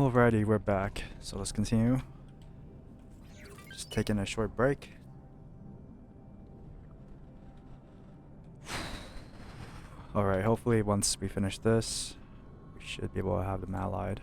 Alrighty, we're back. So let's continue. Just taking a short break. Alright, hopefully once we finish this, we should be able to have them allied.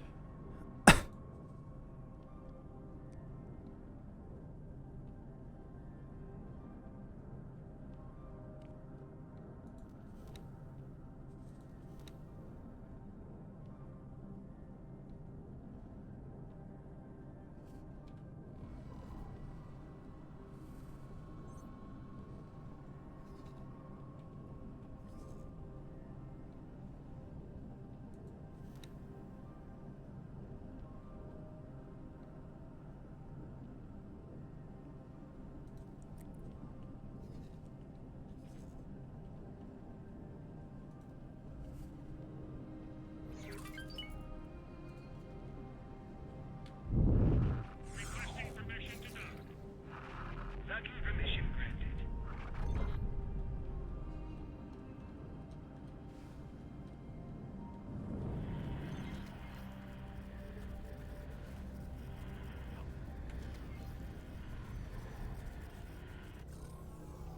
Requesting permission to dock. Docking permission granted.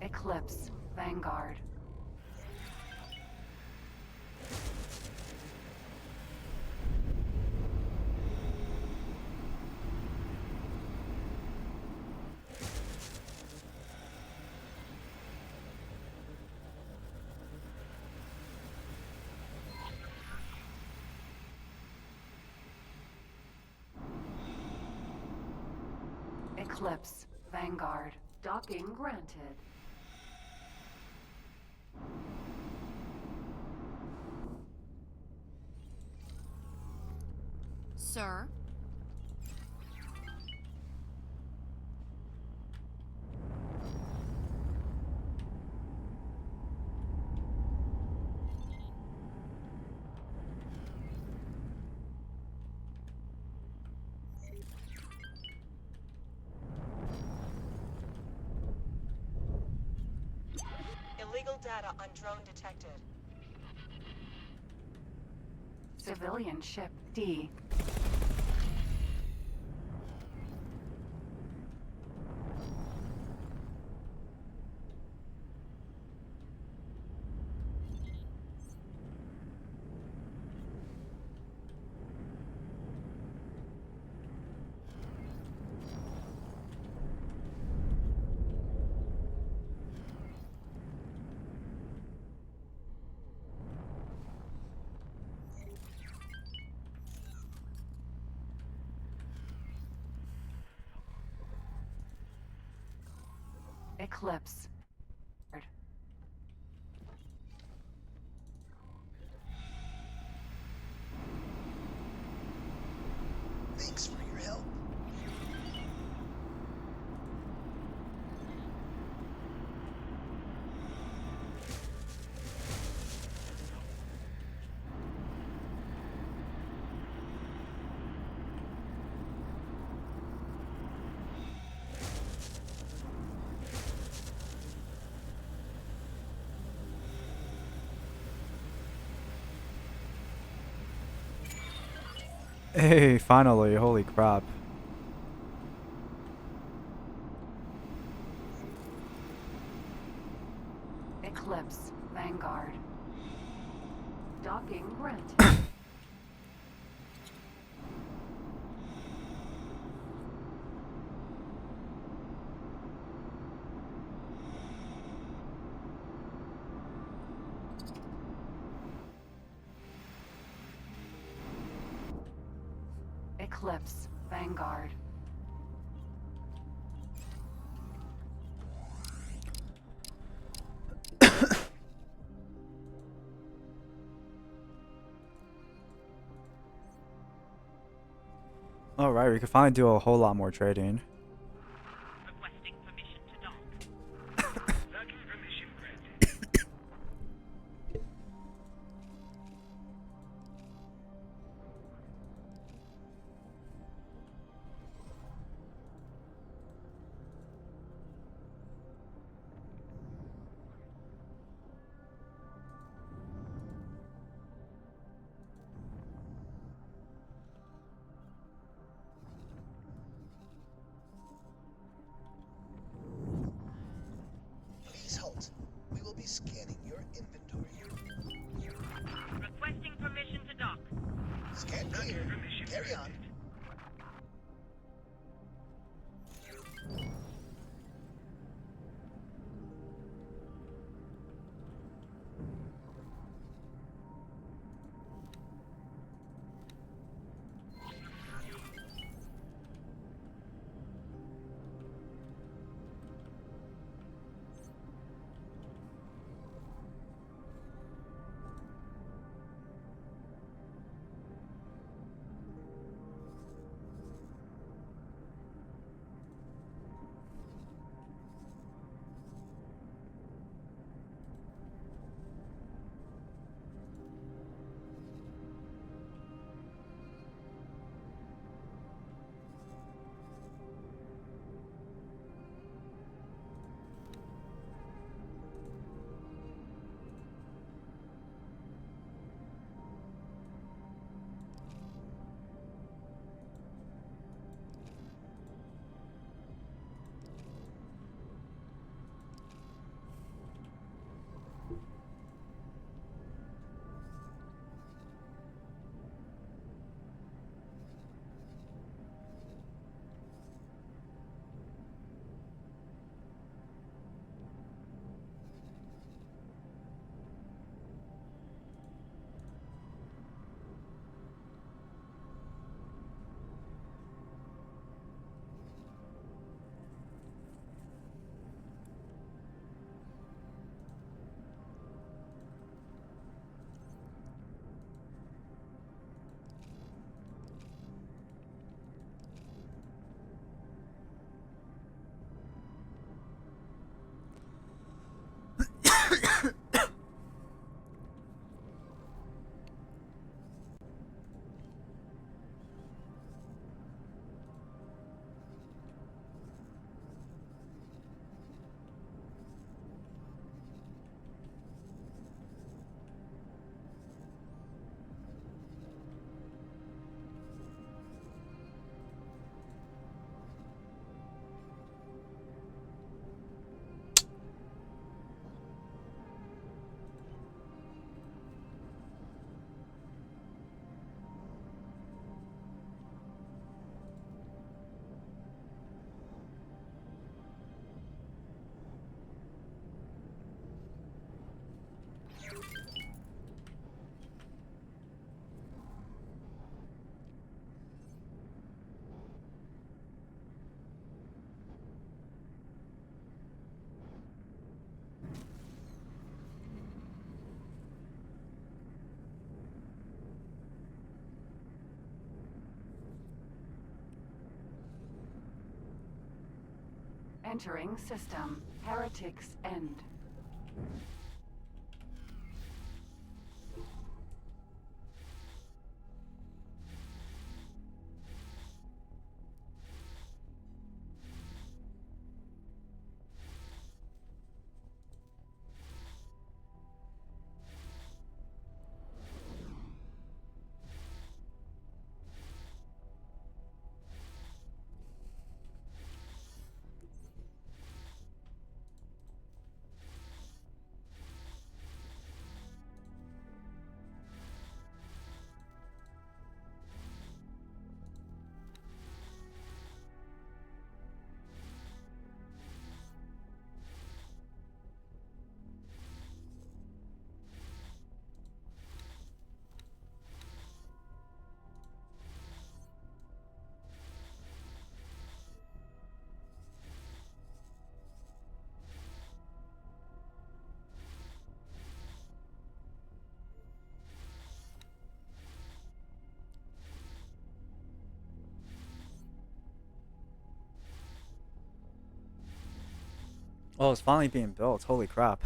Eclipse, Vanguard. Eclipse, Vanguard. Docking granted. Sir? Illegal data on drone detected. Civilian ship D. Eclipse. Thanks for your help. Hey, finally, holy crap. Eclipse, Vanguard. Docking granted. Eclipse, Vanguard. Alright, we can finally do a whole lot more trading. Requesting permission to dock. Docking permission granted. Can't clear. Carry on. Entering system. Heretics end. Oh, it's finally being built. Holy crap.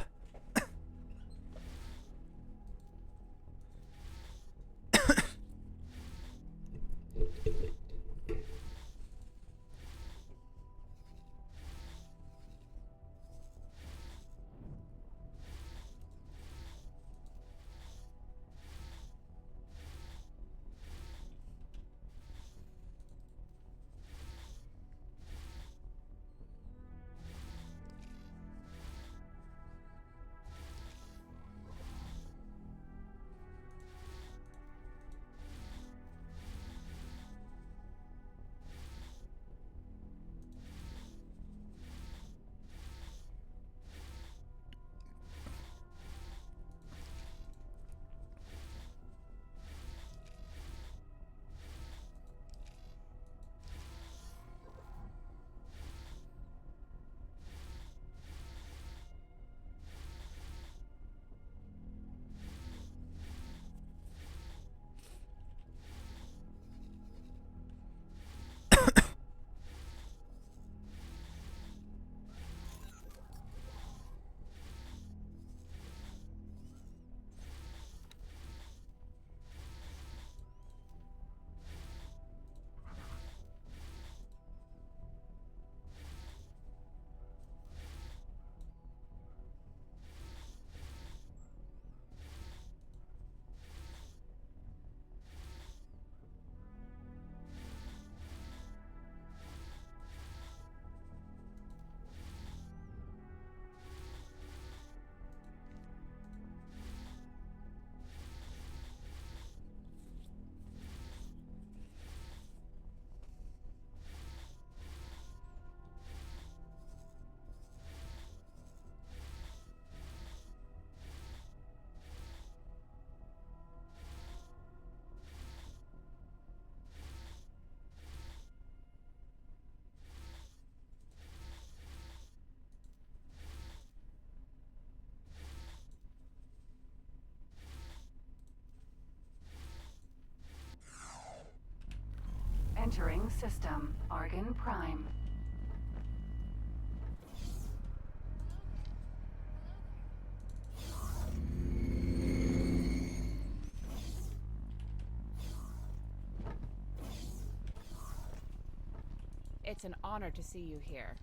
Entering system. Argon Prime. It's an honor to see you here.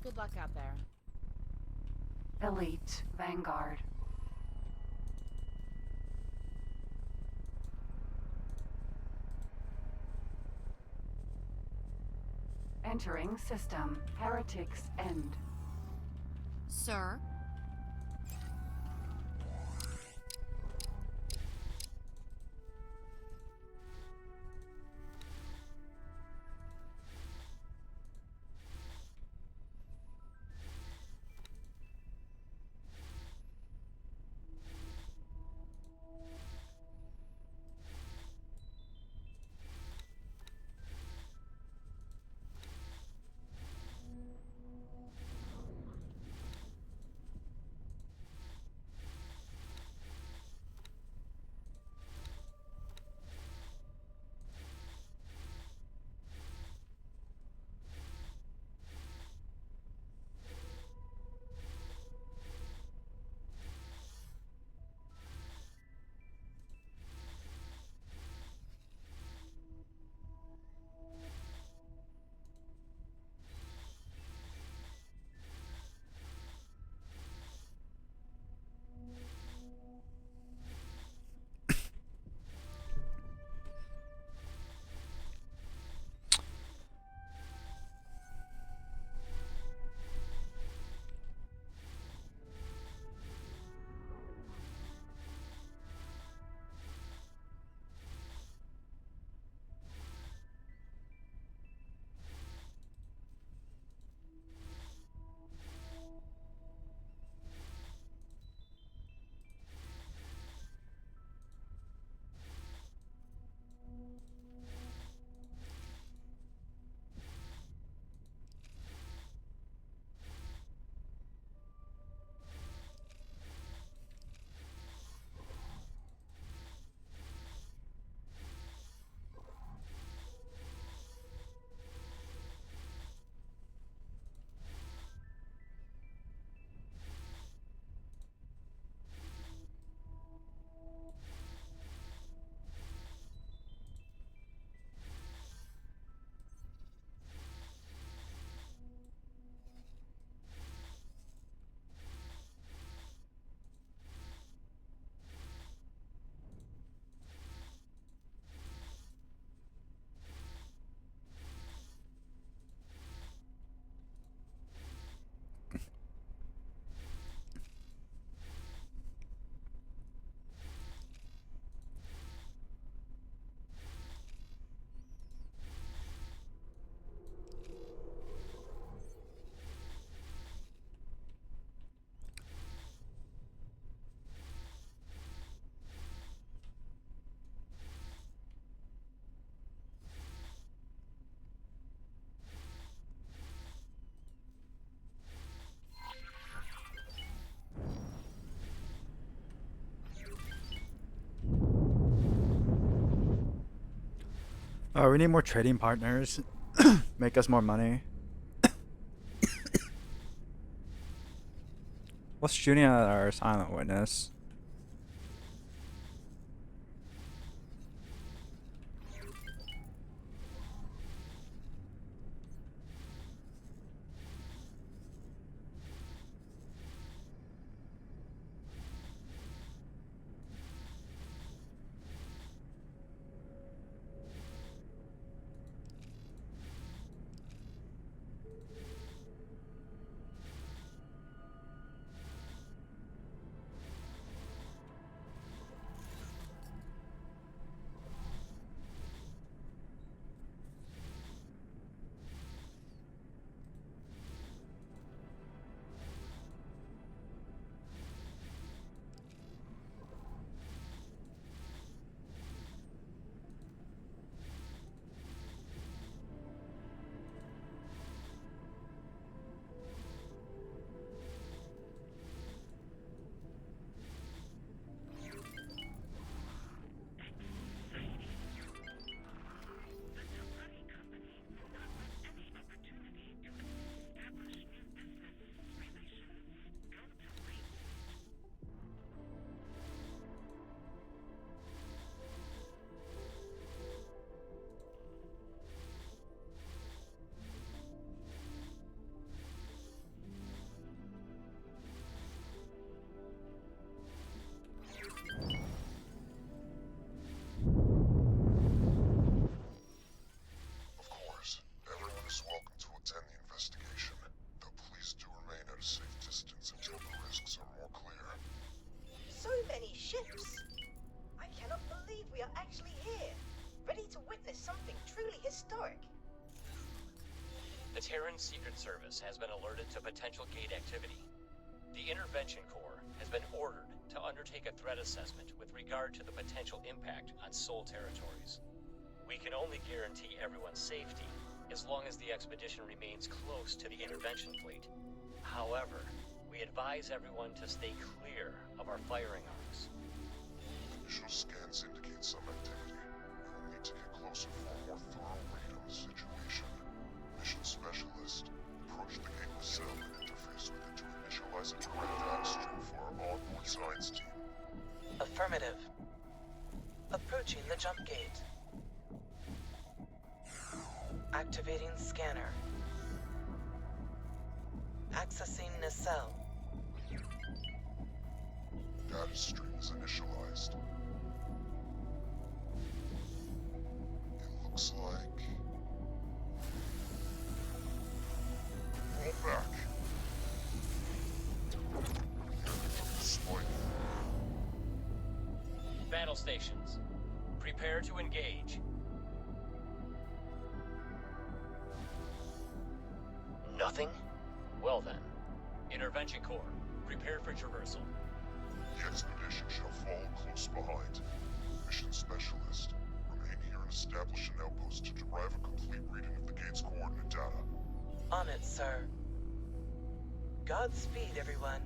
Good luck out there. Elite Vanguard. Entering system. Heretics End. Sir? Oh, we need more trading partners. Make us more money. What's shooting at our silent witness? actually here, ready to witness something truly historic. The Terran Secret Service has been alerted to potential gate activity. The Intervention Corps has been ordered to undertake a threat assessment with regard to the potential impact on Sol territories. We can only guarantee everyone's safety as long as the expedition remains close to the intervention fleet. However, we advise everyone to stay clear of our firing arcs. Initial scans indicate some activity. We'll need to get closer for a more thorough read on the situation. Mission specialist, approach the gate with cell and interface with it to initialize a direct data stream for our onboard science team. Affirmative. Approaching the jump gate. Activating scanner. Accessing nacelle. Data stream is initialized. It looks like... Fall back. Display. Battle stations, prepare to engage. Nothing? Well then, Intervention Corps, prepare for traversal. The expedition shall follow close behind. Mission specialist, remain here and establish an outpost to derive a complete reading of the gate's coordinate data. On it, sir. Godspeed, everyone.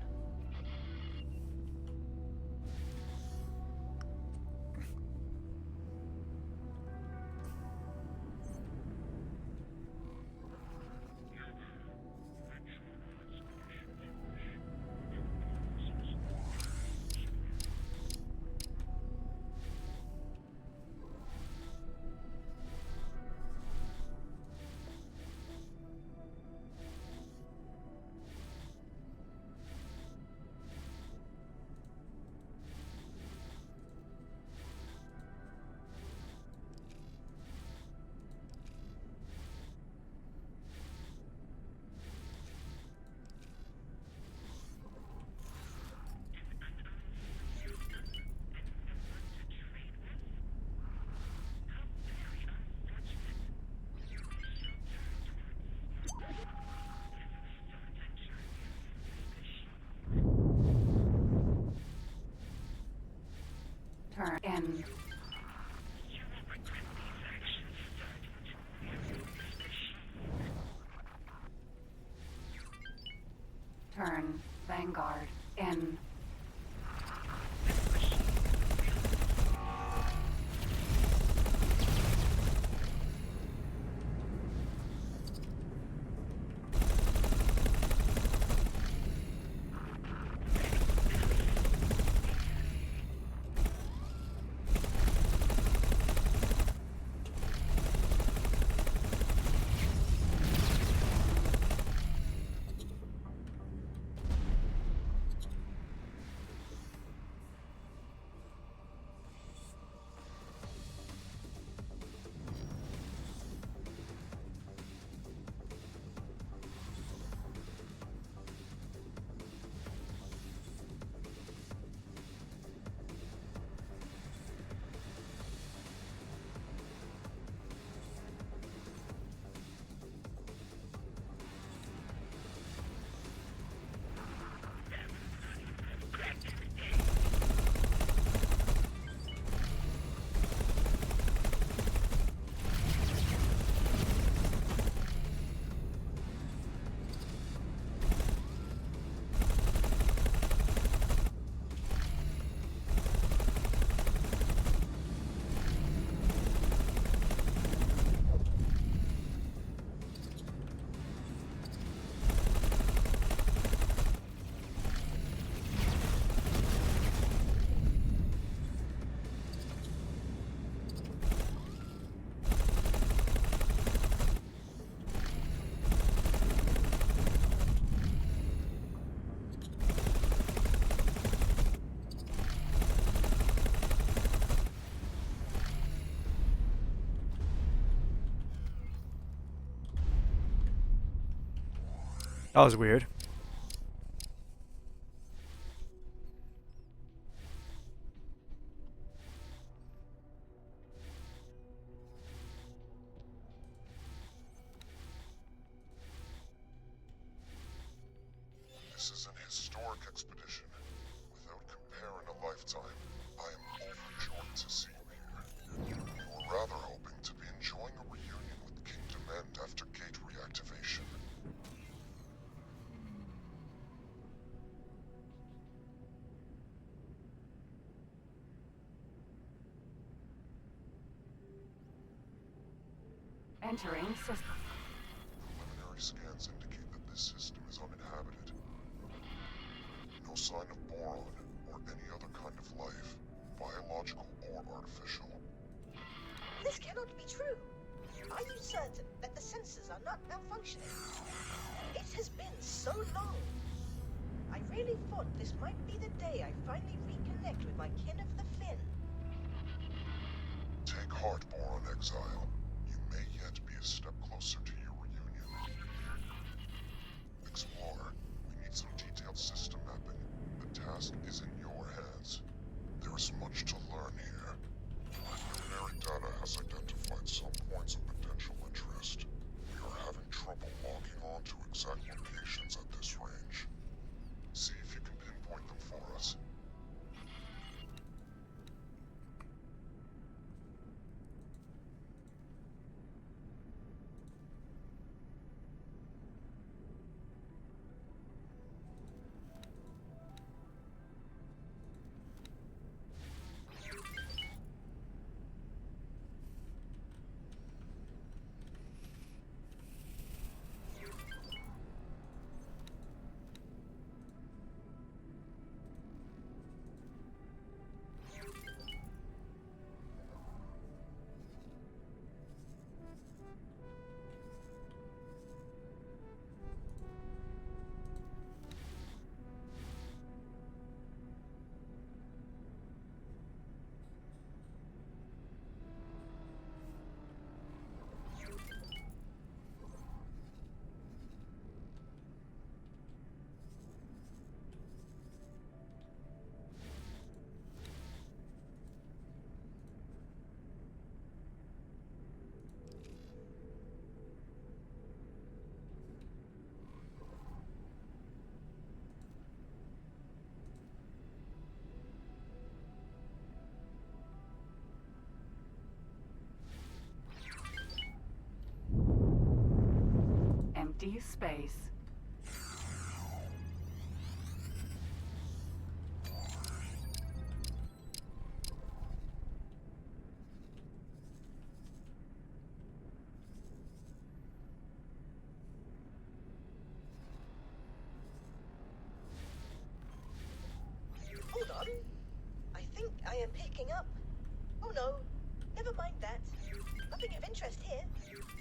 Turn in. Turn Vanguard in. That was weird. This is an historic expedition. Without compare in a lifetime, I am overjoyed to see you here. We were rather hoping to be enjoying a reunion with Kingdom End after gate reactivation. Entering system. Preliminary scans indicate that this system is uninhabited. No sign of boron or any other kind of life, biological or artificial. This cannot be true. Are you certain that the sensors are not malfunctioning? It has been so long. I really thought this might be the day I finally reconnect with my kin of the Fin. Take heart, Boron Exile. You may yet be a step closer to your reunion. Explorer, we need some detailed system mapping. The task is in your hands. There is much to learn here. Preliminary data has identified some points of potential interest. We are having trouble logging on to exact locations at this range. See if you can pinpoint them for us. Empty space. Hold on. I think I am picking up. Oh no, never mind that. Nothing of interest here.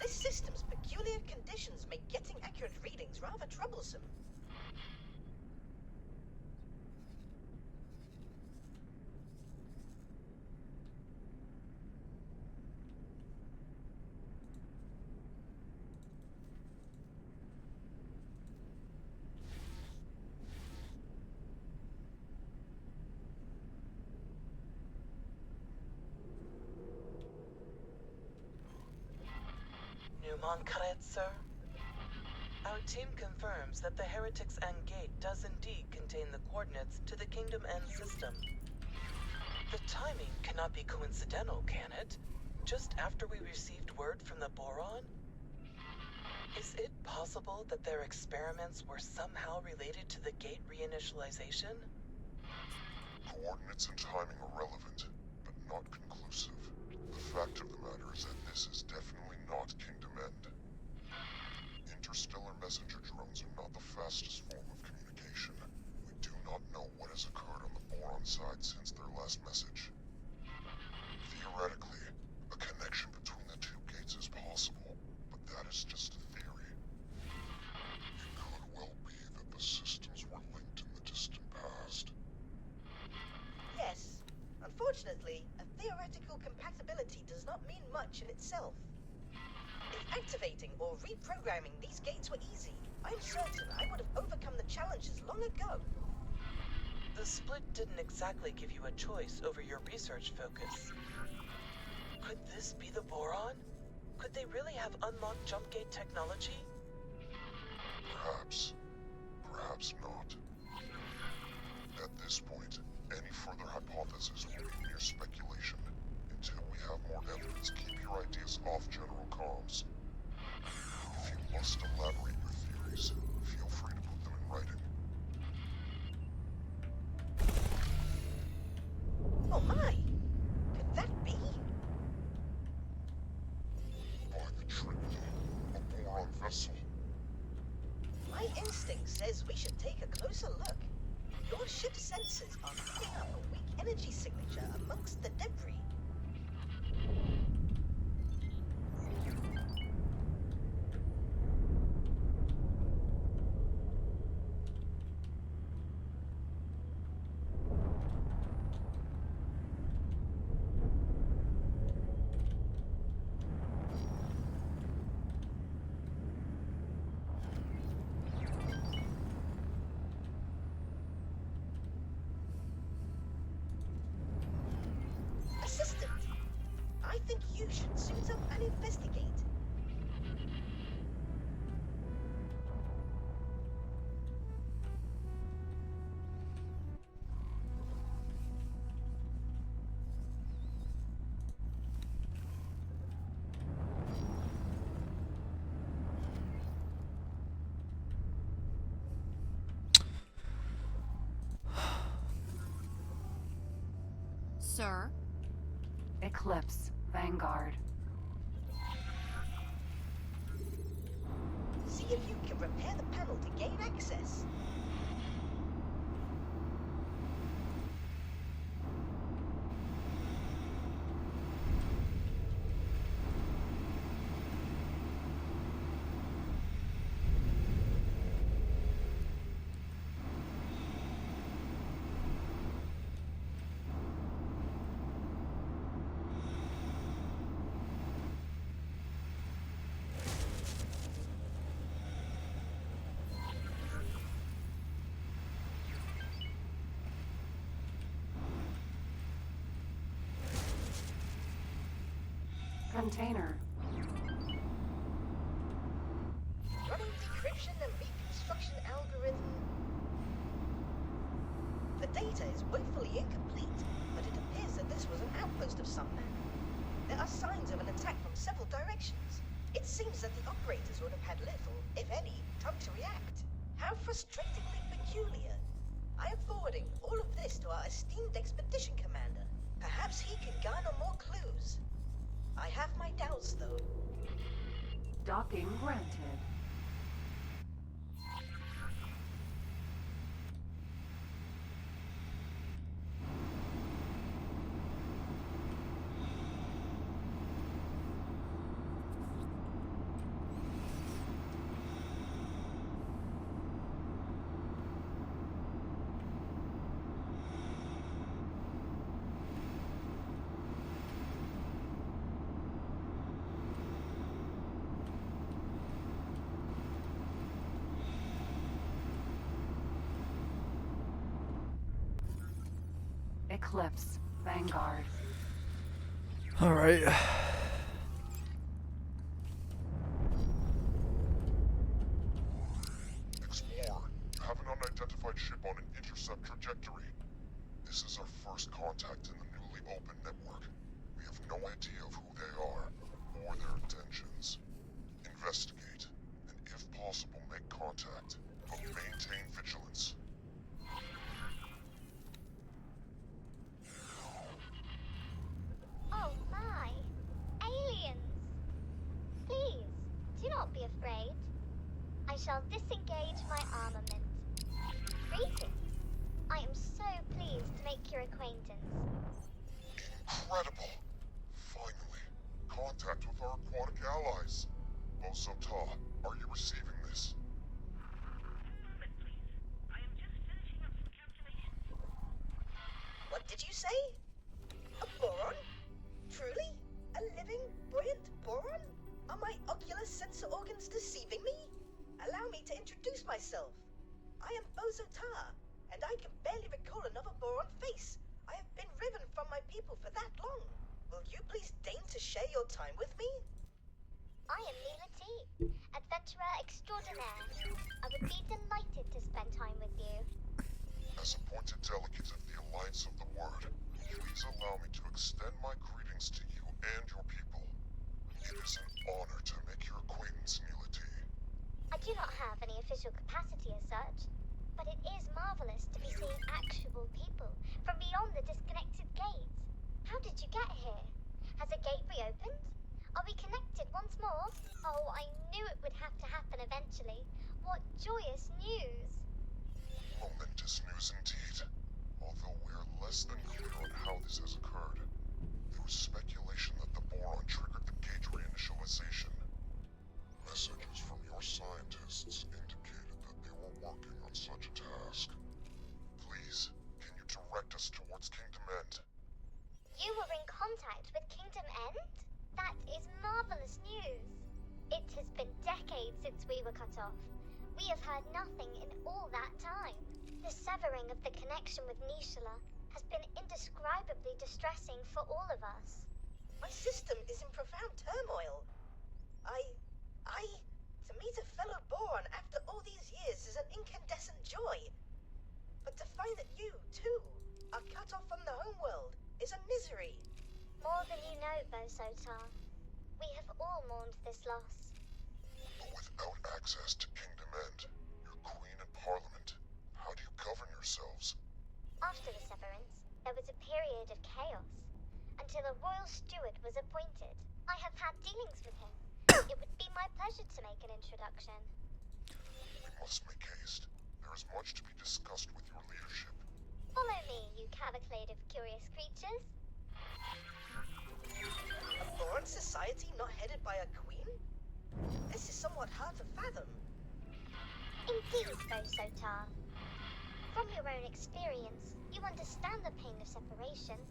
This system's peculiar conditions make getting accurate readings rather troublesome. Newmont Kret, sir? Our team confirms that the Heretics End Gate does indeed contain the coordinates to the Kingdom End system. The timing cannot be coincidental, can it? Just after we received word from the Boron? Is it possible that their experiments were somehow related to the gate reinitialization? Coordinates and timing are relevant, but not conclusive. The fact of the matter is that this is definitely not Kingdom End. Interstellar messenger drones are not the fastest form of communication. We do not know what has occurred on the Boron side since their last message. Theoretically, a connection between the two gates is possible, but that is just a theory. It could well be that the systems were linked in the distant past. Yes. Unfortunately, a theoretical compatibility does not mean much in itself. If activating or reprogramming these gates were easy, I'm certain I would have overcome the challenges long ago. The split didn't exactly give you a choice over your research focus. Could this be the Boron? Could they really have unlocked jump gate technology? Perhaps. perhaps not. At this point, any further hypothesis will be mere speculation. Until we have more evidence, keep your ideas off general comms. If you must elaborate your theories, feel free to put them in writing. Oh my! Could that be? By the Trinity, a boron vessel. My instinct says we should take a closer look. Your ship's sensors are picking up a weak energy signature amongst the debris. Assistant, I think you should suit up and investigate. Sir? Eclipse. Vanguard. See if you can repair the panel to gain access. Container. Running decryption and reconstruction algorithm. The data is woefully incomplete, but it appears that this was an outpost of some manner. There are signs of an attack from several directions. It seems that the operators would have had little, if any, time to react. How frustratingly peculiar. I am forwarding all of this to our esteemed expedition commander. Perhaps he can garner more clues. I have my doubts, though. Docking granted. Eclipse. Vanguard. All right. Explorer, you have an unidentified ship on an intercept trajectory. This is our first contact in the newly opened network. We have no idea of who they are, or their intentions. Investigate, and if possible, make contact, but maintain vigilance. Oh my! Aliens! Please, do not be afraid. I shall disengage my armament. Greetings. I am so pleased to make your acquaintance. Incredible! Finally, contact with our aquatic allies. Bosota, are you receiving this? Moment, please. I am just finishing up some calculations. What did you say? A boron? Truly? A living, buoyant boron? Are my ocular sensor organs deceiving me? Allow me to introduce myself. I am Bozota, and I can barely recall another boron face. I have been riven from my people for that long. Will you please deign to share your time with me? I am Neela T, adventurer adventurer extraordinaire. I would be delighted to spend time with you. As appointed delegate of the Alliance of the Word, please allow me to extend my greetings to you and your people. It is an honor to make your acquaintance, Neela T. I do not have any official capacity as such, but it is marvelous to be seeing actual people from beyond the disconnected gates. How did you get here? Has a gate reopened? Are we connected once more? Oh, I knew it would have to happen eventually. What joyous news! Momentous news indeed. Although we're less than clear on how this has occurred. There was speculation that the boron triggered the gate reinitialization. Messages from your scientists indicated that they were working on such a task. Please, can you direct us towards Kingdom End? You were in contact with Kingdom End? That is marvelous news. It has been decades since we were cut off. We have heard nothing in all that time. The severing of the connection with Nishala has been indescribably distressing for all of us. My system is in profound turmoil. To meet a fellow Boron after all these years is an incandescent joy. But to find that you, too, are cut off from the homeworld is a misery. More than you know, Bosotar. We have all mourned this loss. But without access to Kingdom End, your Queen and Parliament, how do you govern yourselves? After the severance, there was a period of chaos, until a royal steward was appointed. I have had dealings with him. It would be my pleasure to make an introduction. We must make haste. There is much to be discussed with your leadership. Follow me, you cavalcade of curious creatures. A Boron society not headed by a queen? This is somewhat hard to fathom. Indeed, Bosotar. From your own experience, you understand the pain of separation.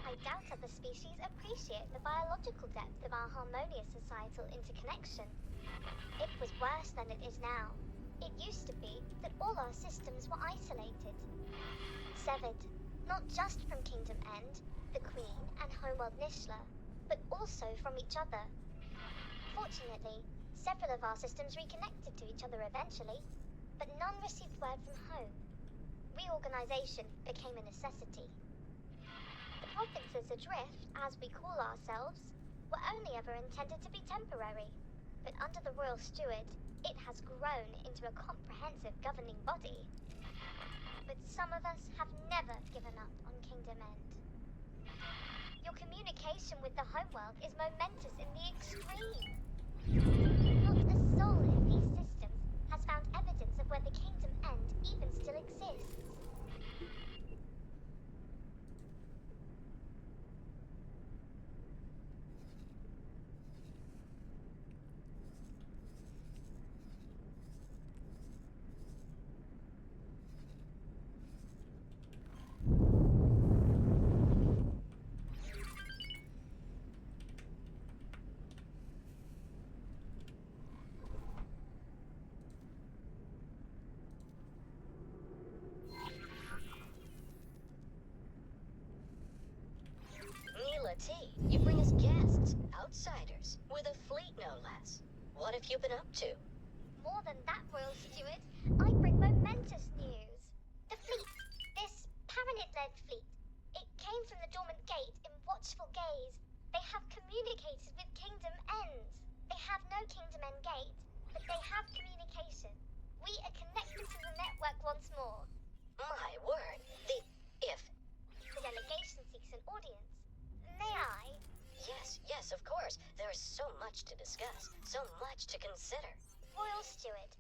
I doubt other species appreciate the biological depth of our harmonious societal interconnection. It was worse than it is now. It used to be that all our systems were isolated. Severed, not just from Kingdom End, the Queen, and homeworld Nishala, but also from each other. Fortunately, several of our systems reconnected to each other eventually, but none received word from home. Reorganization became a necessity. The provinces adrift, as we call ourselves, were only ever intended to be temporary, but under the Royal Steward, it has grown into a comprehensive governing body. But some of us have never given up on Kingdom End. Your communication with the homeworld is momentous in the extreme. Not a soul in these systems has found evidence of where the Kingdom End even still exists. Neela T, you bring us guests, outsiders, with a fleet no less. What have you been up to? More than that, Royal Steward, I bring momentous news. The fleet, this Paranit-led fleet, it came from the dormant gate in watchful gaze. They have communicated with Kingdom End. They have no Kingdom End gate, but they have communication. We are connected to the network once more. My word, if... The delegation seeks an audience. May I? Yes, of course. There is so much to discuss, so much to consider. Royal Steward,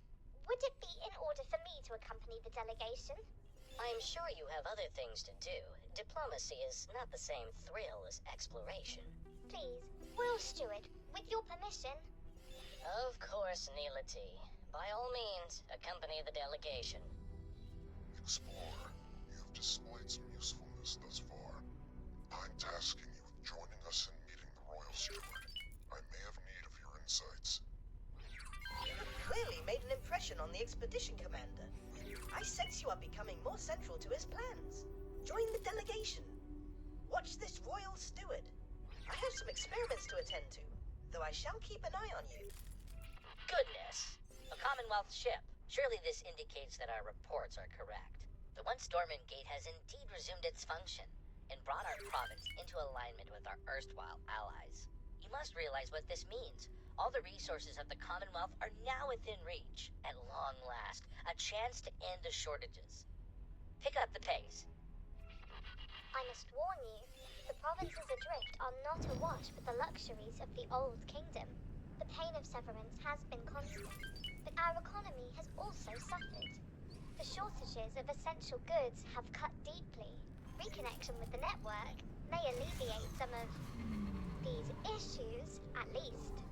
would it be in order for me to accompany the delegation? I'm sure you have other things to do. Diplomacy is not the same thrill as exploration. Please, Royal Steward, with your permission. Of course, Neela T. By all means, accompany the delegation. Explorer, you have displayed some usefulness thus far. I'm tasking you with joining us in meeting the Royal Steward. I may have need of your insights. You have clearly made an impression on the expedition commander. I sense you are becoming more central to his plans. Join the delegation. Watch this Royal Steward. I have some experiments to attend to, though I shall keep an eye on you. Goodness. A Commonwealth ship. Surely this indicates that our reports are correct. The once dormant gate has indeed resumed its function and brought our province into alignment with our erstwhile allies. You must realize what this means. All the resources of the Commonwealth are now within reach. At long last, a chance to end the shortages. Pick up the pace. I must warn you, the provinces adrift are not awash with the luxuries of the old kingdom. The pain of severance has been constant, but our economy has also suffered. The shortages of essential goods have cut deeply. Reconnection with the network may alleviate some of these issues, at least.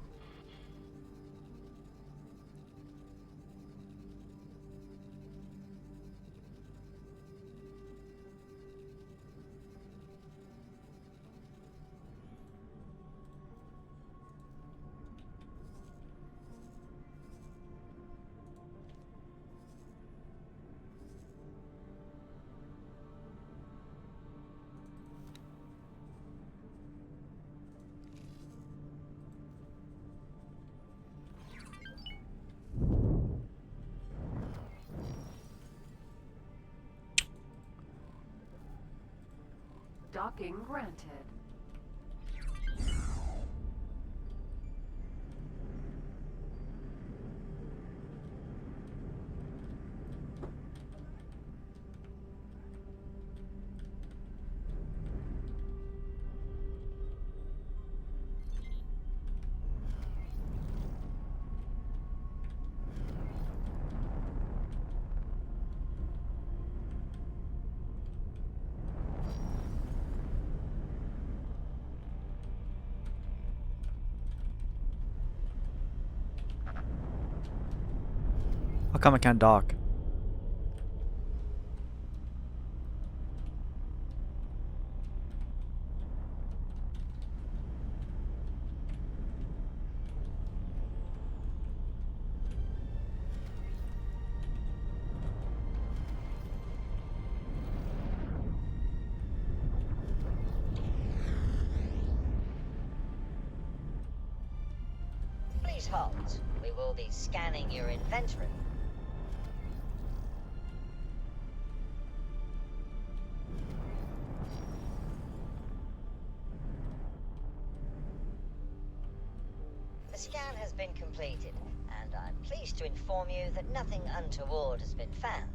Docking granted. How come I can't dock? Please halt. We will be scanning your inventory. The scan has been completed, and I'm pleased to inform you that nothing untoward has been found.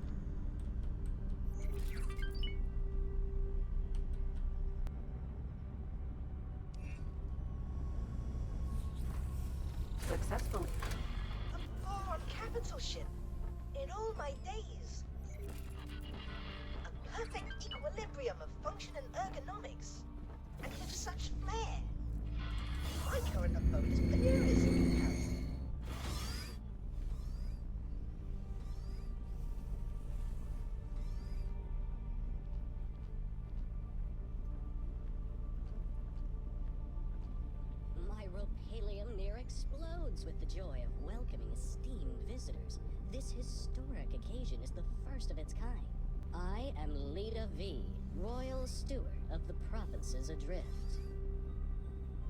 Successfully. A far capital ship. In all my days. A perfect equilibrium of function and ergonomics. And with such flair. My current abode is penurious in comparison. My ropalium near explodes with the joy of welcoming esteemed visitors. This historic occasion is the first of its kind. I am Leda V, Royal Steward of the Provinces Adrift.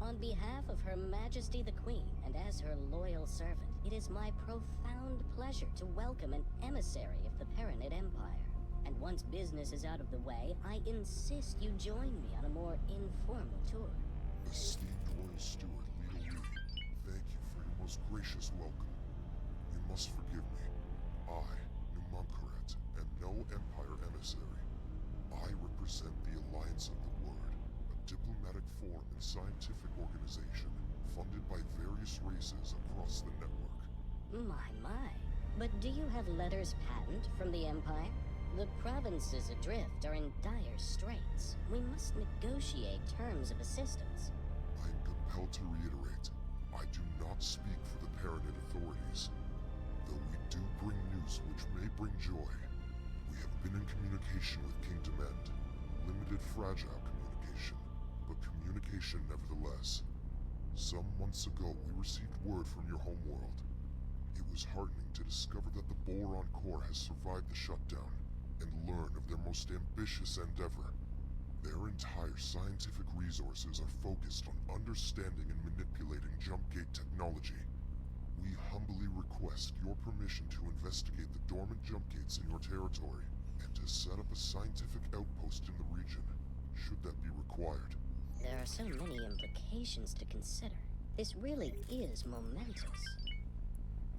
On behalf of Her Majesty the Queen, and as her loyal servant, it is my profound pleasure to welcome an emissary of the Perenid Empire. And once business is out of the way, I insist you join me on a more informal tour. Esteemed Royal Steward Leda Lee, thank you for your most gracious welcome. You must forgive me. I, Numunkaret, am no Empire emissary. I represent the Alliance of the Word, a diplomatic forum and scientific organization funded by various races across the network. My. But do you have letters patent from the Empire? The provinces adrift are in dire straits. We must negotiate terms of assistance. I am compelled to reiterate, I do not speak for the Perenid authorities. Though we do bring news which may bring joy. We have been in communication with Kingdom End. Limited fragile communication, but communication nevertheless. Some months ago we received word from your homeworld. It was heartening to discover that the Boron Core has survived the shutdown, and learn of their most ambitious endeavor. Their entire scientific resources are focused on understanding and manipulating jump gate technology. We humbly request your permission to investigate the dormant jump gates in your territory, and to set up a scientific outpost in the region, should that be required. There are so many implications to consider. This really is momentous.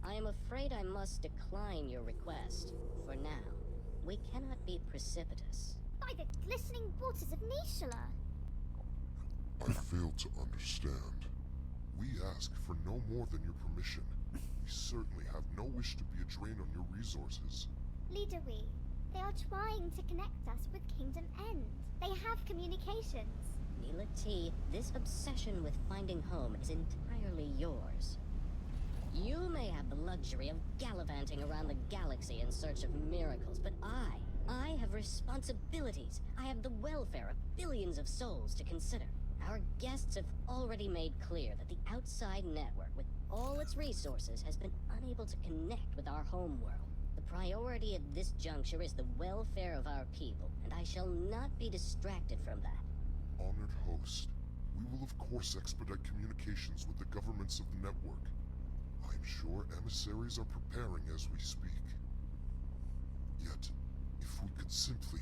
I am afraid I must decline your request. For now, we cannot be precipitous. By the glistening waters of Nishala! I fail to understand. We ask for no more than your permission. We certainly have no wish to be a drain on your resources. Leader We, they are trying to connect us with Kingdom End. They have communications. Neela T, this obsession with finding home is entirely yours. You may have the luxury of gallivanting around the galaxy in search of miracles, but I have responsibilities. I have the welfare of billions of souls to consider. Our guests have already made clear that the outside network, with all its resources, has been unable to connect with our homeworld. The priority at this juncture is the welfare of our people, and I shall not be distracted from that. Honored host, we will of course expedite communications with the governments of the network. I'm sure emissaries are preparing as we speak. Yet, if we could simply...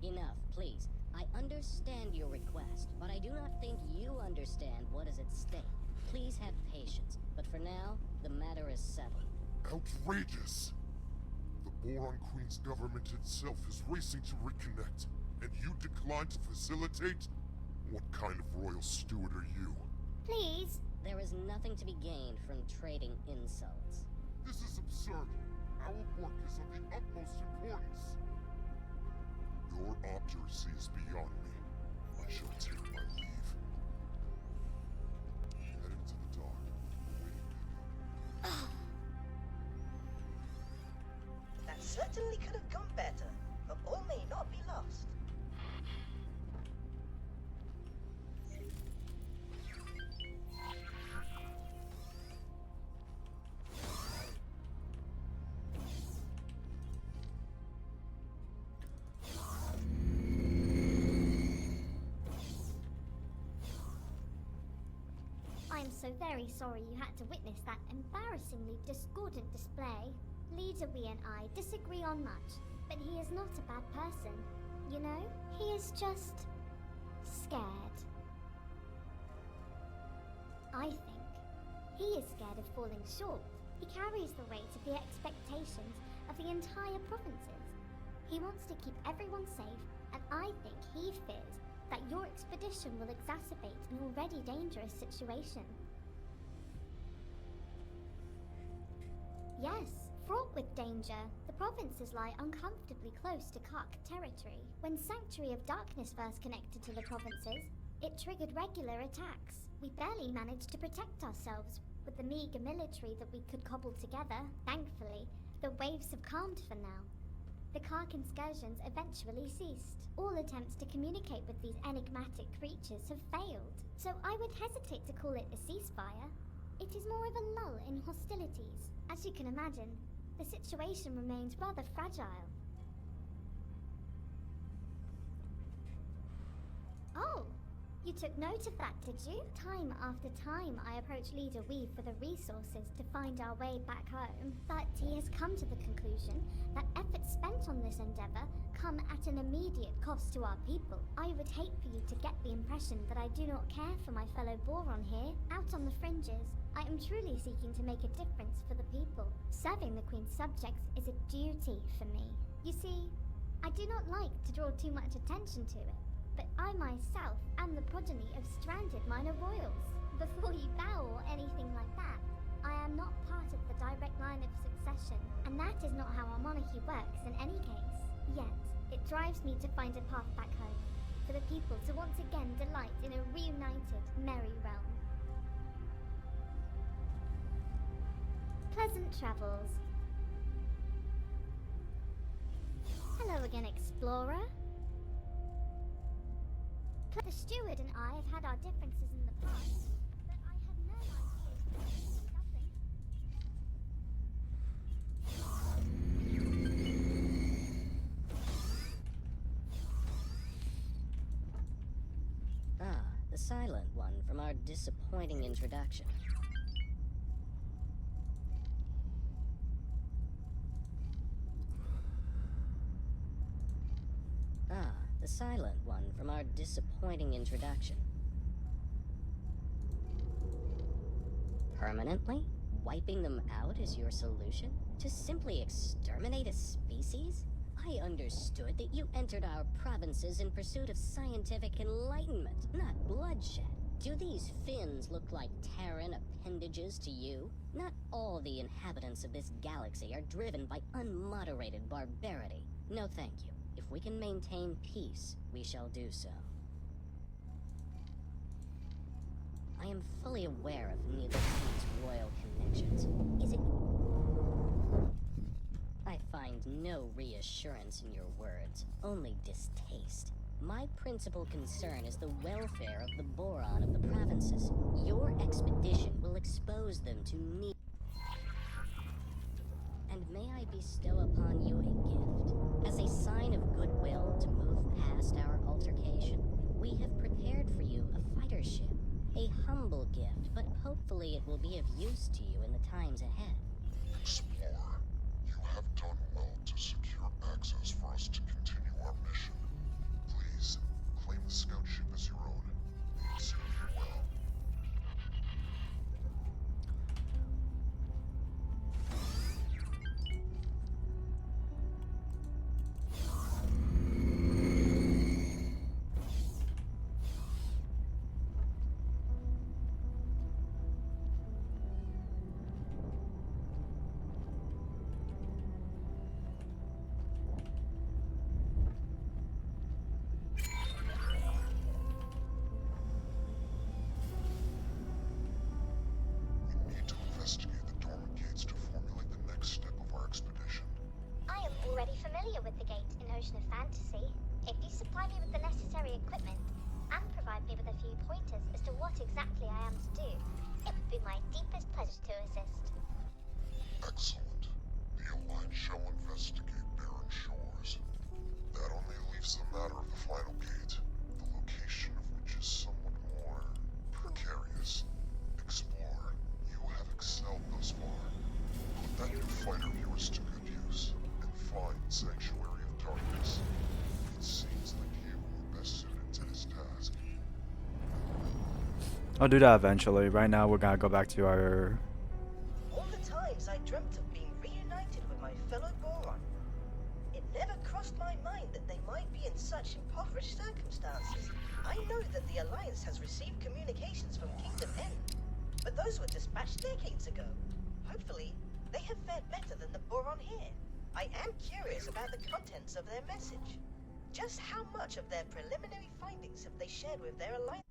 Enough, please. I understand your request, but I do not think you understand what is at stake. Please have patience, but for now, the matter is settled. Outrageous! The Boron Queen's government itself is racing to reconnect, and you decline to facilitate? What kind of royal steward are you? Please? There is nothing to be gained from trading insults. This is absurd. Our work is of the utmost importance. Your obduracy is beyond me. I shall take my leave. Head into the dark, awaiting pickup. That certainly could have gone better, but all may not be lost. I'm so very sorry you had to witness that embarrassingly discordant display. Leader We and I disagree on much, but he is not a bad person. You know, he is just... scared. I think he is scared of falling short. He carries the weight of the expectations of the entire provinces. He wants to keep everyone safe, and I think he fears that your expedition will exacerbate an already dangerous situation. Yes, fraught with danger, the provinces lie uncomfortably close to Kark territory. When Sanctuary of Darkness first connected to the provinces, it triggered regular attacks. We barely managed to protect ourselves with the meager military that we could cobble together. Thankfully, the waves have calmed for now. The Kark incursions eventually ceased. All attempts to communicate with these enigmatic creatures have failed, so I would hesitate to call it a ceasefire. It is more of a lull in hostilities. As you can imagine, the situation remains rather fragile. Oh! You took note of that, did you? Time after time I approach Leader We for the resources to find our way back home, but he has come to the conclusion that efforts spent on this endeavor come at an immediate cost to our people. I would hate for you to get the impression that I do not care for my fellow Boron here. Out on the fringes, I am truly seeking to make a difference for the people. Serving the Queen's subjects is a duty for me. You see, I do not like to draw too much attention to it, but I myself am the progeny of stranded minor royals. Before you bow or anything like that, I am not part of the direct line of succession, and that is not how our monarchy works in any case. Yet, it drives me to find a path back home, for the people to once again delight in a reunited, merry realm. Pleasant travels. Hello again, explorer. The steward and I have had our differences in the past, but I had no idea we were discussing. Ah, the silent one from our disappointing introduction. the silent one from our disappointing introduction. Permanently? Wiping them out is your solution? To simply exterminate a species? I understood that you entered our provinces in pursuit of scientific enlightenment, not bloodshed. Do these fins look like Terran appendages to you? Not all the inhabitants of this galaxy are driven by unmoderated barbarity. No thank you. If we can maintain peace, we shall do so. I am fully aware of neither King's royal connections. Is it... I find no reassurance in your words, only distaste. My principal concern is the welfare of the Boron of the provinces. Your expedition will expose them to need. And may I bestow upon you a gift? As a sign of goodwill to move past our altercation, we have prepared for you a fighter ship. A humble gift, but hopefully it will be of use to you in the times ahead. Explorer, you have done well to secure access for us to continue our mission. Please, claim the scout ship as your own. It will serve you well. We need to investigate the dormant gates to formulate the next step of our expedition. I am already familiar with the gate in Ocean of Fantasy. If you supply me with the necessary equipment and provide me with a few pointers as to what exactly I am to do, it would be my deepest pleasure to assist. Excellent. The Alliance shall investigate barren shores. That only leaves the matter of the final gate, the location of which is somewhat more precarious. Explorer, you have excelled thus far. Put that new fighter of yours to good use, and find Sanctuary of Darkness. It seems like you are best suited to this task. I'll do that eventually. Right now, we're gonna go back to our... All the times I dreamt of being reunited with my fellow Boron, it never crossed my mind that they might be in such impoverished circumstances. I know that the Alliance has received communications from Kingdom N, but those were dispatched decades ago. Hopefully, they have fared better than the Boron here. I am curious about the contents of their message. Just how much of their preliminary findings have they shared with their Alliance?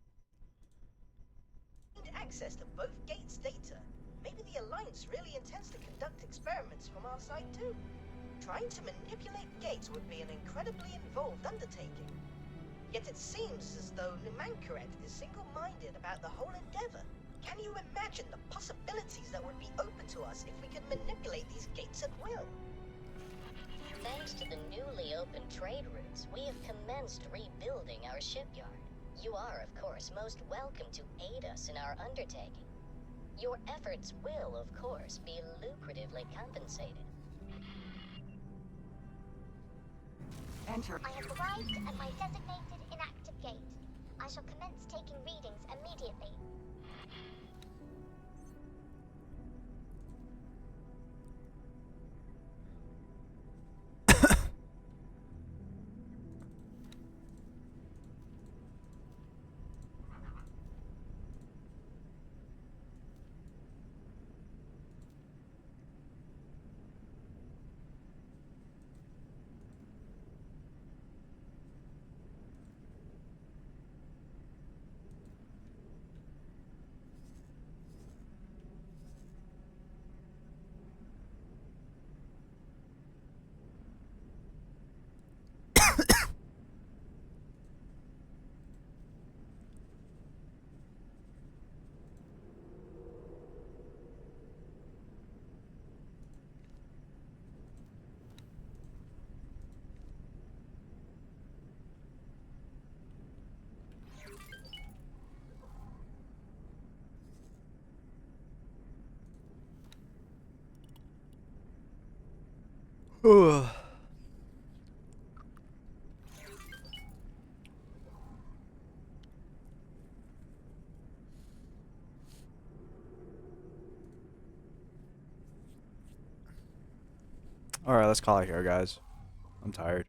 Access to both gates' data. Maybe the Alliance really intends to conduct experiments from our side too. Trying to manipulate gates would be an incredibly involved undertaking. Yet it seems as though Numankaret is single-minded about the whole endeavor. Can you imagine the possibilities that would be open to us if we could manipulate these gates at will? Thanks to the newly opened trade routes, we have commenced rebuilding our shipyard. You are, of course, most welcome to aid us in our undertaking. Your efforts will, of course, be lucratively compensated. Enter. I have arrived at my designated inactive gate. I shall commence taking readings immediately. Alright, let's call it here, guys. I'm tired.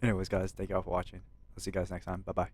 Anyways, guys, thank y'all for watching. I'll see you guys next time. Bye-bye.